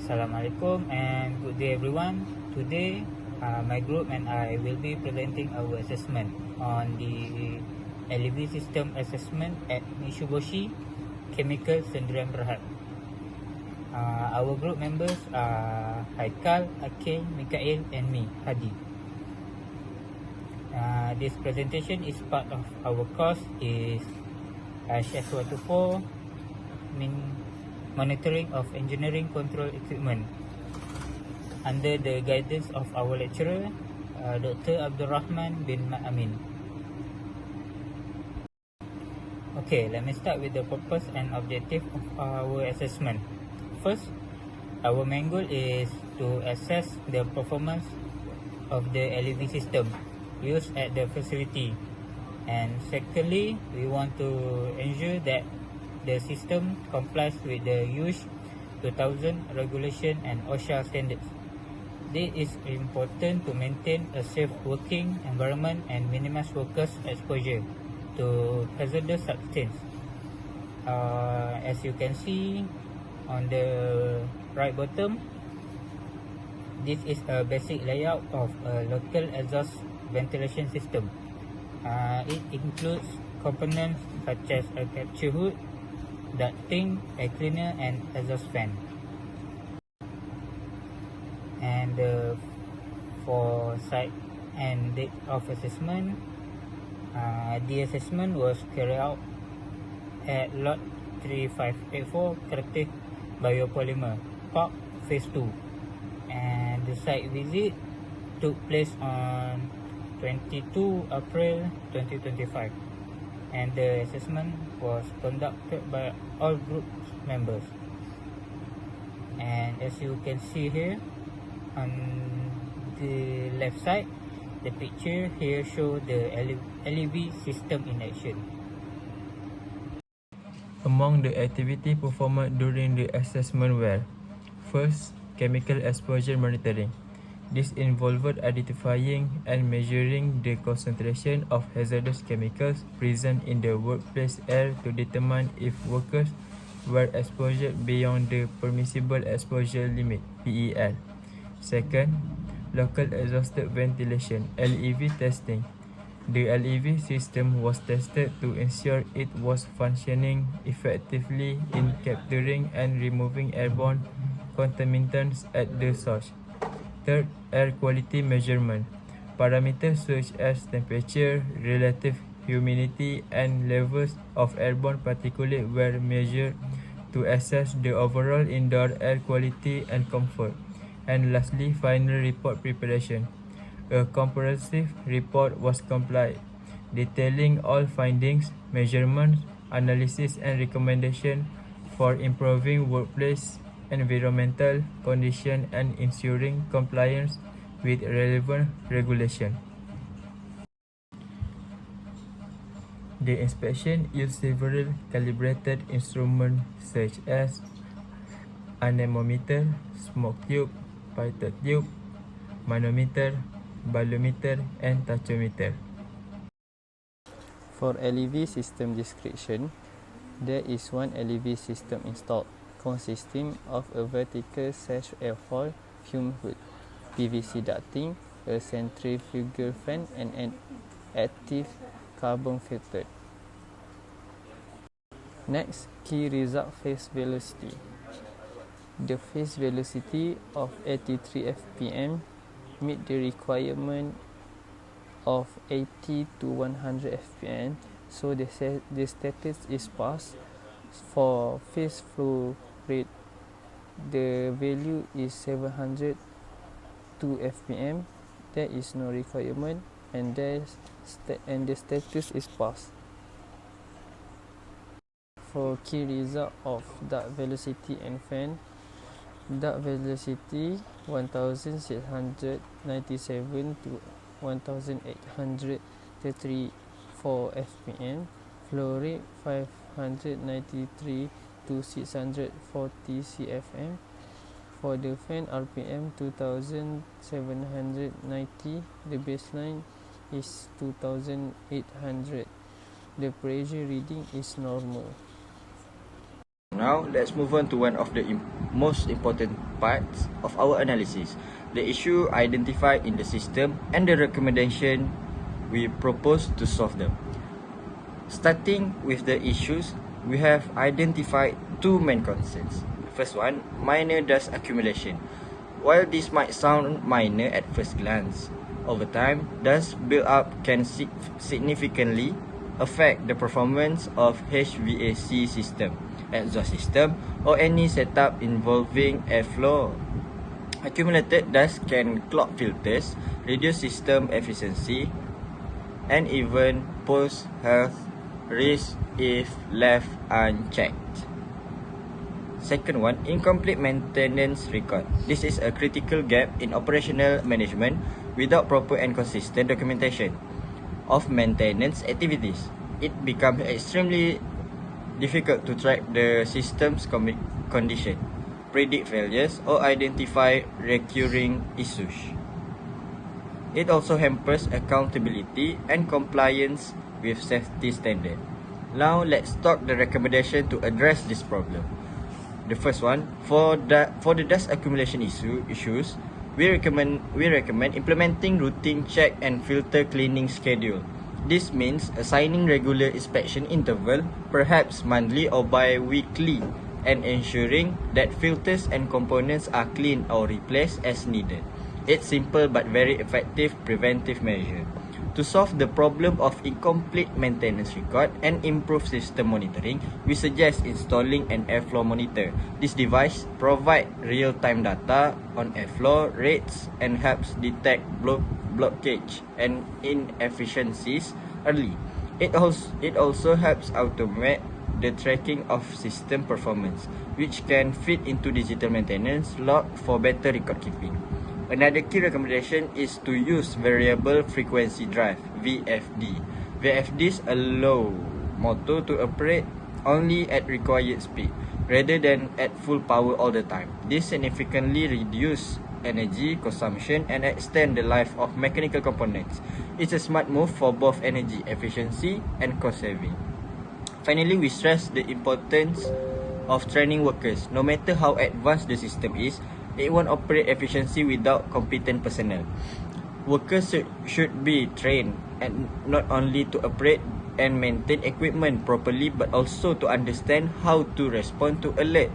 Assalamualaikum and good day everyone. Today, my group and I will be presenting our assessment on the LEV system assessment at Mitsubishi Chemical Sdn Bhd. Our group members are Haikal, Akil, Mikael and me, Hadi. This presentation is part of our course is HS124 Monitoring of Engineering Control Equipment under the guidance of our lecturer, Dr. Abdul Rahman bin Ma'amin. Okay, let me start with the purpose and objective of our assessment. First, our main goal is to assess the performance of the LEV system used at the facility. And secondly, we want to ensure that the system complies with the USH 2000 regulation and OSHA standards. This is important to maintain a safe working environment and minimize workers' exposure to hazardous substances. As you can see on the right bottom, this is a basic layout of a local exhaust ventilation system. It includes components such as a capture hood, ducting, air cleaner and exhaust fan. And for site and date of assessment, the assessment was carried out at lot 3584 Creative Biopolymer Park Phase 2, and the site visit took place on 22 April 2025, and the assessment was conducted by all group members. And as you can see here on the left side, the picture here shows the LEV system in action. Among the activity performed during the assessment were: first, chemical exposure monitoring. This involved identifying and measuring the concentration of hazardous chemicals present in the workplace air to determine if workers were exposed beyond the permissible exposure limit (PEL). Second, local exhaust ventilation (LEV) testing. The LEV system was tested to ensure it was functioning effectively in capturing and removing airborne contaminants at the source. Third, air quality measurement. Parameters such as temperature, relative humidity, and levels of airborne particulate were measured to assess the overall indoor air quality and comfort. And lastly, final report preparation. A comprehensive report was compiled, detailing all findings, measurements, analysis, and recommendations for improving workplace environmental conditions and ensuring compliance with relevant regulation. The inspection used several calibrated instruments such as anemometer, smoke tube, pilot tube, manometer, bolometer, and tachometer. For LEV system description, there is one LEV system installed, consisting of a vertical sash airfoil fume hood, PVC ducting, a centrifugal fan, and an active carbon filter. Next, key result phase velocity. The phase velocity of 83 fpm meet the requirement of 80 to 100 fpm, so the status is pass. For phase flow rate, the value is 702 fpm. There is no requirement, and the status is pass. For key result of duct velocity and fan, duct velocity 1697 to 1834 fpm, flow rate 593 to 640 cfm. For the fan, RPM 2790, the baseline is 2800. The pressure reading is normal. Now, let's move on to one of the most important parts of our analysis, the issue identified in the system and the recommendation we propose to solve them. Starting with the issues, we have identified two main concerns. First one, minor dust accumulation. While this might sound minor at first glance, over time, dust build-up can significantly affect the performance of HVAC system, exhaust system, or any setup involving airflow. Accumulated dust can clog filters, reduce system efficiency, and even pose health risks if left unchecked. Second one, incomplete maintenance record. This is a critical gap in operational management without proper and consistent documentation of maintenance activities. It becomes extremely difficult to track the system's condition, predict failures, or identify recurring issues. It also hampers accountability and compliance with safety standards. Now let's talk the recommendation to address this problem. The first one, for the dust accumulation issues, we recommend implementing routine check and filter cleaning schedule. This means assigning regular inspection interval, perhaps monthly or bi-weekly, and ensuring that filters and components are cleaned or replaced as needed. It's simple but very effective preventive measure. To solve the problem of incomplete maintenance record and improve system monitoring, we suggest installing an airflow monitor. This device provides real-time data on airflow rates and helps detect blockage and inefficiencies early. It also helps automate the tracking of system performance, which can feed into digital maintenance log for better record keeping. Another key recommendation is to use variable frequency drive, VFD. VFDs allow motor to operate only at required speed rather than at full power all the time. This significantly reduces energy consumption and extend the life of mechanical components. It's a smart move for both energy efficiency and cost saving. Finally, we stress the importance of training workers. No matter how advanced the system is, it won't operate efficiently without competent personnel. Workers should be trained and not only to operate and maintain equipment properly, but also to understand how to respond to alert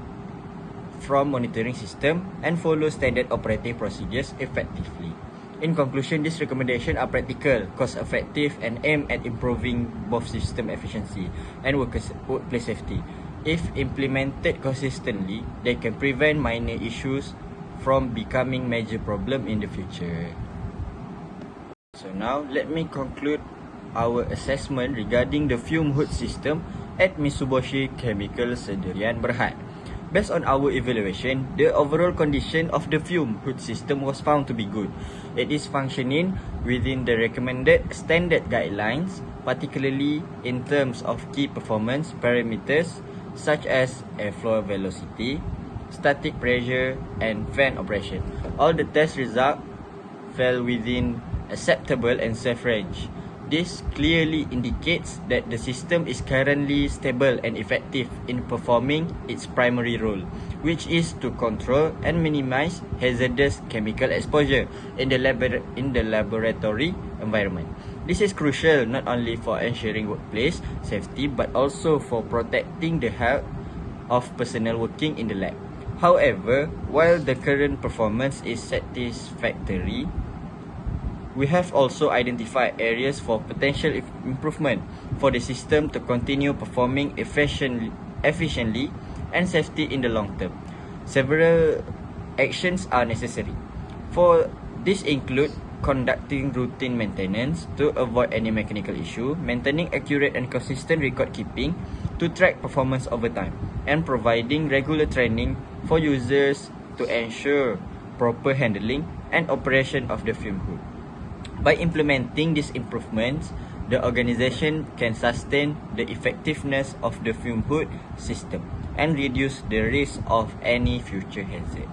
from monitoring system and follow standard operating procedures effectively. In conclusion, these recommendations are practical, cost-effective, and aim at improving both system efficiency and workplace safety. If implemented consistently, they can prevent minor issues from becoming major problem in the future. So now, let me conclude our assessment regarding the fume hood system at Mitsubishi Chemical Sdn Bhd. Based on our evaluation, the overall condition of the fume hood system was found to be good. It is functioning within the recommended standard guidelines, particularly in terms of key performance parameters such as airflow velocity, static pressure, and fan operation. All the test results fell within acceptable and safe range. This clearly indicates that the system is currently stable and effective in performing its primary role, which is to control and minimize hazardous chemical exposure in the laboratory environment. This is crucial not only for ensuring workplace safety but also for protecting the health of personnel working in the lab. However, while the current performance is satisfactory, we have also identified areas for potential improvement for the system to continue performing efficiently and safely in the long term. Several actions are necessary. For this include conducting routine maintenance to avoid any mechanical issue, maintaining accurate and consistent record keeping to track performance over time, and providing regular training for users to ensure proper handling and operation of the fume hood. By implementing these improvements, the organization can sustain the effectiveness of the fume hood system and reduce the risk of any future hazard.